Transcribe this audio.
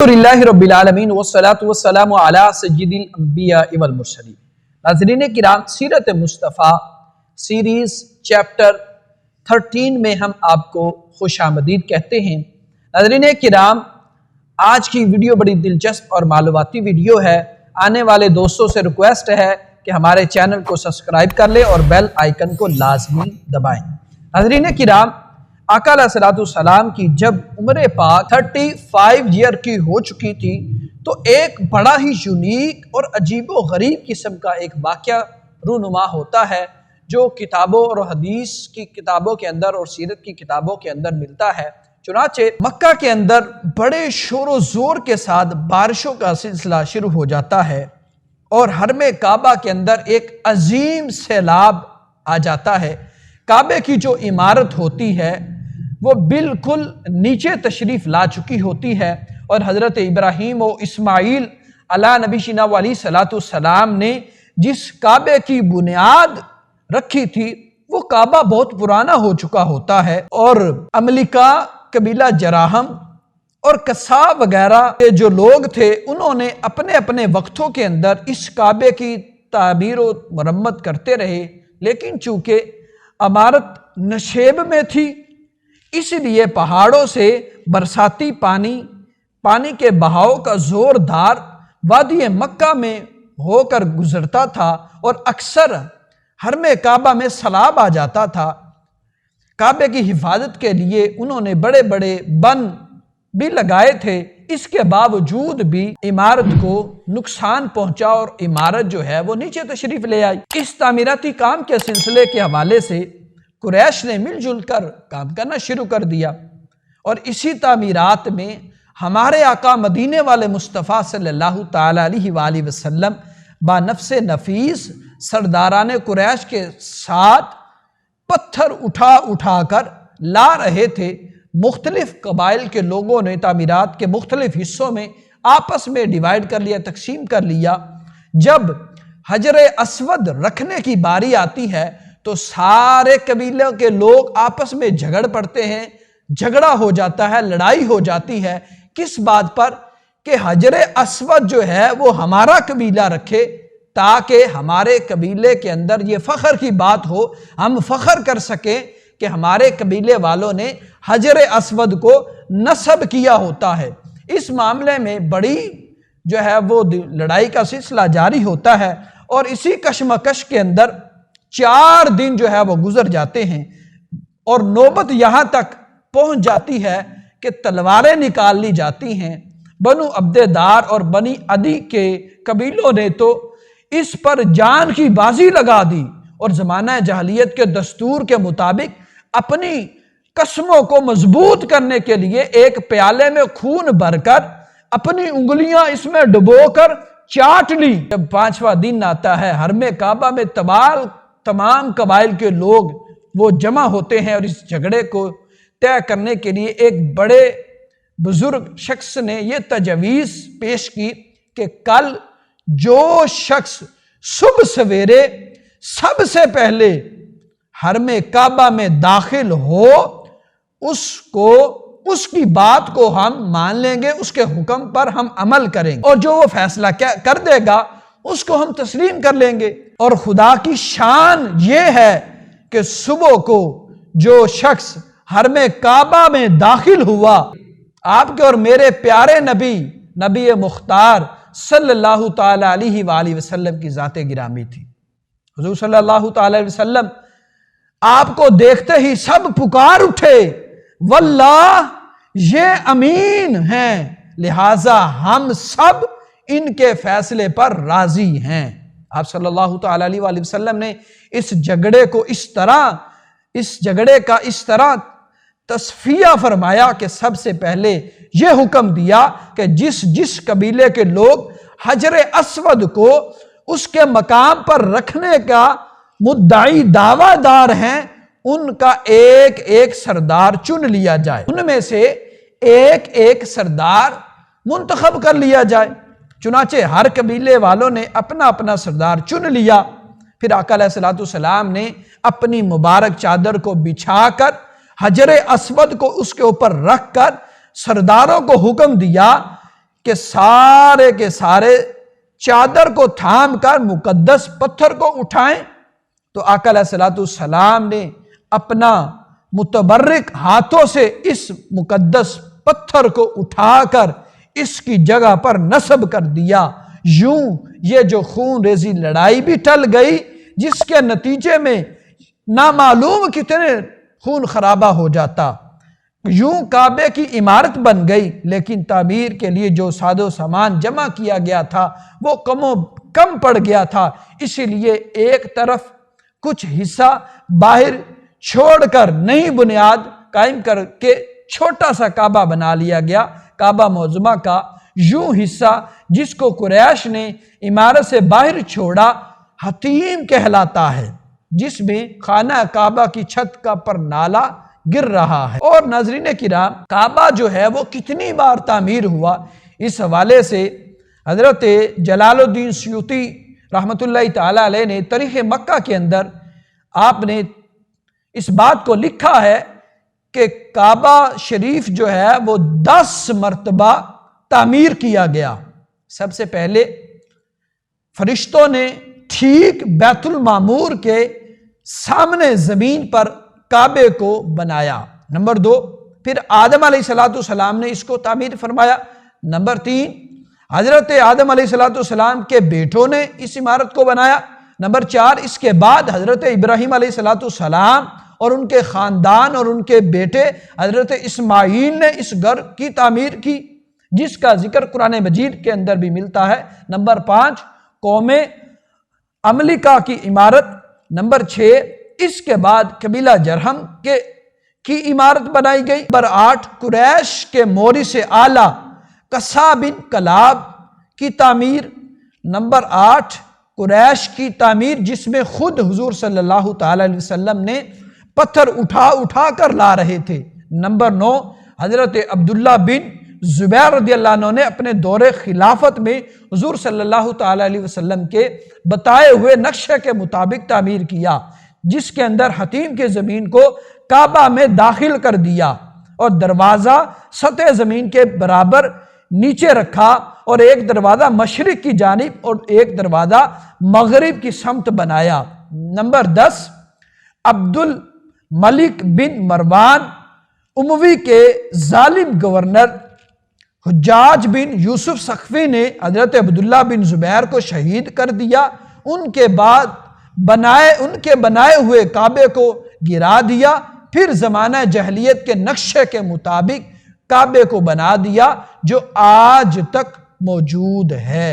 الحمدللہ رب العالمین والصلاة والسلام علی سید الانبیاء والمرسلین۔ ناظرین کرام، سیرت مصطفیٰ سیریز چیپٹر 13 میں ہم آپ کو خوش آمدید کہتے ہیں۔ ناظرین کرام، آج کی ویڈیو بڑی دلچسپ اور معلوماتی ویڈیو ہے۔ آنے والے دوستوں سے ریکویسٹ ہے کہ ہمارے چینل کو سبسکرائب کر لیں اور بیل آئیکن کو لازمی دبائیں۔ ناظرین کرام، آقا علیہ الصلوۃ والسلام کی جب عمر پاک 35 ایئر کی ہو چکی تھی تو ایک بڑا ہی یونیک اور عجیب و غریب قسم کا ایک واقعہ رونما ہوتا ہے جو کتابوں اور حدیث کی کتابوں کے اندر اور سیرت کی کتابوں کے اندر ملتا ہے۔ چنانچہ مکہ کے اندر بڑے شور و زور کے ساتھ بارشوں کا سلسلہ شروع ہو جاتا ہے اور حرم کعبہ کے اندر ایک عظیم سیلاب آ جاتا ہے۔ کعبے کی جو عمارت ہوتی ہے وہ بالکل نیچے تشریف لا چکی ہوتی ہے اور حضرت ابراہیم و اسماعیل علیٰ نبینا علیہ الصلوۃ والسلام نے جس کعبے کی بنیاد رکھی تھی وہ کعبہ بہت پرانا ہو چکا ہوتا ہے، اور املیکہ، قبیلہ جراحم اور قصا وغیرہ کے جو لوگ تھے انہوں نے اپنے اپنے وقتوں کے اندر اس کعبے کی تعمیر و مرمت کرتے رہے، لیکن چونکہ عمارت نشیب میں تھی اس لیے پہاڑوں سے برساتی پانی کے بہاؤ کا زوردار وادی مکہ میں ہو کر گزرتا تھا اور اکثر حرم کعبہ میں سیلاب آ جاتا تھا۔ کعبے کی حفاظت کے لیے انہوں نے بڑے بڑے بن بھی لگائے تھے، اس کے باوجود بھی عمارت کو نقصان پہنچا اور عمارت جو ہے وہ نیچے تشریف لے آئی۔ اس تعمیراتی کام کے سلسلے کے حوالے سے قریش نے مل جل کر کام کرنا شروع کر دیا، اور اسی تعمیرات میں ہمارے آقا مدینے والے مصطفیٰ صلی اللہ تعالی علیہ وآلہ وسلم با نفس نفیس سرداران قریش کے ساتھ پتھر اٹھا اٹھا کر لا رہے تھے۔ مختلف قبائل کے لوگوں نے تعمیرات کے مختلف حصوں میں آپس میں ڈیوائیڈ کر لیا، تقسیم کر لیا۔ جب حجر اسود رکھنے کی باری آتی ہے تو سارے قبیلوں کے لوگ آپس میں جھگڑ پڑتے ہیں، جھگڑا ہو جاتا ہے، لڑائی ہو جاتی ہے۔ کس بات پر؟ کہ حجر اسود جو ہے وہ ہمارا قبیلہ رکھے تاکہ ہمارے قبیلے کے اندر یہ فخر کی بات ہو، ہم فخر کر سکیں کہ ہمارے قبیلے والوں نے حجر اسود کو نصب کیا ہوتا ہے۔ اس معاملے میں بڑی جو ہے وہ لڑائی کا سلسلہ جاری ہوتا ہے، اور اسی کشمکش کے اندر 4 دن جو ہے وہ گزر جاتے ہیں، اور نوبت یہاں تک پہنچ جاتی ہے کہ تلواریں نکال لی جاتی ہیں۔ بنو عبددار اور بنی عدی کے قبیلوں نے تو اس پر جان کی بازی لگا دی، اور زمانہ جاہلیت کے دستور کے مطابق اپنی قسموں کو مضبوط کرنے کے لیے ایک پیالے میں خون بھر کر اپنی انگلیاں اس میں ڈبو کر چاٹ لی۔ جب 5واں دن آتا ہے، حرم کعبہ میں تمام قبائل کے لوگ وہ جمع ہوتے ہیں، اور اس جھگڑے کو طے کرنے کے لیے ایک بڑے بزرگ شخص نے یہ تجویز پیش کی کہ کل جو شخص صبح سویرے سب سے پہلے حرم کعبہ میں داخل ہو اس کی بات کو ہم مان لیں گے، اس کے حکم پر ہم عمل کریں گے، اور جو وہ فیصلہ کر دے گا اس کو ہم تسلیم کر لیں گے۔ اور خدا کی شان یہ ہے کہ صبح کو جو شخص حرم کعبہ میں داخل ہوا، آپ کے اور میرے پیارے نبی مختار صلی اللہ تعالی علیہ وآلہ وسلم کی ذات گرامی تھی۔ حضور صلی اللہ تعالی علیہ وسلم آپ کو دیکھتے ہی سب پکار اٹھے، واللہ یہ امین ہیں، لہٰذا ہم سب ان کے فیصلے پر راضی ہیں۔ آپ صلی اللہ تعالی علیہ وآلہ وسلم نے اس جھگڑے کا اس طرح تصفیہ فرمایا کہ سب سے پہلے یہ حکم دیا کہ جس قبیلے کے لوگ حجر اسود کو اس کے مقام پر رکھنے کا مدعی دعویٰ دار ہیں، ان کا ایک ایک سردار چن لیا جائے، ان میں سے ایک ایک سردار منتخب کر لیا جائے۔ چنانچہ ہر قبیلے والوں نے اپنا اپنا سردار چن لیا۔ پھر آقا علیہ الصلوۃ والسلام نے اپنی مبارک چادر کو بچھا کر حجر اسود کو اس کے اوپر رکھ کر سرداروں کو حکم دیا کہ سارے کے سارے چادر کو تھام کر مقدس پتھر کو اٹھائیں، تو آقا علیہ السلام نے اپنا متبرک ہاتھوں سے اس مقدس پتھر کو اٹھا کر اس کی جگہ پر نصب کر دیا۔ یوں یہ جو خون ریزی لڑائی بھی ٹل گئی، جس کے نتیجے میں نامعلوم کتنے خون خرابہ ہو جاتا۔ یوں کعبے کی عمارت بن گئی، لیکن تعمیر کے لیے جو ساز و سامان جمع کیا گیا تھا وہ کم پڑ گیا تھا، اسی لیے ایک طرف کچھ حصہ باہر چھوڑ کر نئی بنیاد قائم کر کے چھوٹا سا کعبہ بنا لیا گیا۔ کعبہ معظمہ کا یوں حصہ جس کو قریش نے عمارت سے باہر چھوڑا حطیم کہلاتا ہے، جس میں خانہ کعبہ کی چھت کا پر نالا گر رہا ہے۔ اور ناظرین کرام، کعبہ جو ہے وہ کتنی بار تعمیر ہوا، اس حوالے سے حضرت جلال الدین سیوطی رحمۃ اللہ تعالی علیہ نے تاریخ مکہ کے اندر آپ نے اس بات کو لکھا ہے کہ کعبہ شریف جو ہے وہ 10 مرتبہ تعمیر کیا گیا۔ سب سے پہلے فرشتوں نے ٹھیک بیت المعمور کے سامنے زمین پر کعبے کو بنایا۔ نمبر 2، پھر آدم علیہ السلام نے اس کو تعمیر فرمایا۔ نمبر 3، حضرت آدم علیہ السلام کے بیٹوں نے اس عمارت کو بنایا۔ نمبر 4، اس کے بعد حضرت ابراہیم علیہ السلام اور ان کے خاندان اور ان کے بیٹے حضرت اسماعیل نے اس گھر کی تعمیر کی، جس کا ذکر قرآن مجید کے اندر بھی ملتا ہے۔ نمبر 5، قوم عملیکہ کی عمارت۔ نمبر 6، اس کے بعد قبیلہ جرہم کی عمارت بنائی گئی۔ نمبر 8، قریش کے مورث اعلیٰ قصا بن کلاب کی تعمیر۔ نمبر 8، قریش کی تعمیر جس میں خود حضور صلی اللہ تعالی علیہ وسلم نے پتھر اٹھا کر لا رہے تھے۔ نمبر 9، حضرت عبداللہ بن زبیر رضی اللہ عنہ نے اپنے دور خلافت میں حضور صلی اللہ تعالی علیہ وسلم کے بتائے ہوئے نقشے کے مطابق تعمیر کیا، جس کے اندر حطیم کے زمین کو کعبہ میں داخل کر دیا اور دروازہ سطح زمین کے برابر نیچے رکھا، اور ایک دروازہ مشرق کی جانب اور ایک دروازہ مغرب کی سمت بنایا۔ نمبر 10، عبد الملک بن مروان اموی کے ظالم گورنر حجاج بن یوسف سقفی نے حضرت عبداللہ بن زبیر کو شہید کر دیا۔ ان کے بنائے ہوئے کعبے کو گرا دیا، پھر زمانہ جاہلیت کے نقشے کے مطابق کعبے کو بنا دیا جو آج تک موجود ہے۔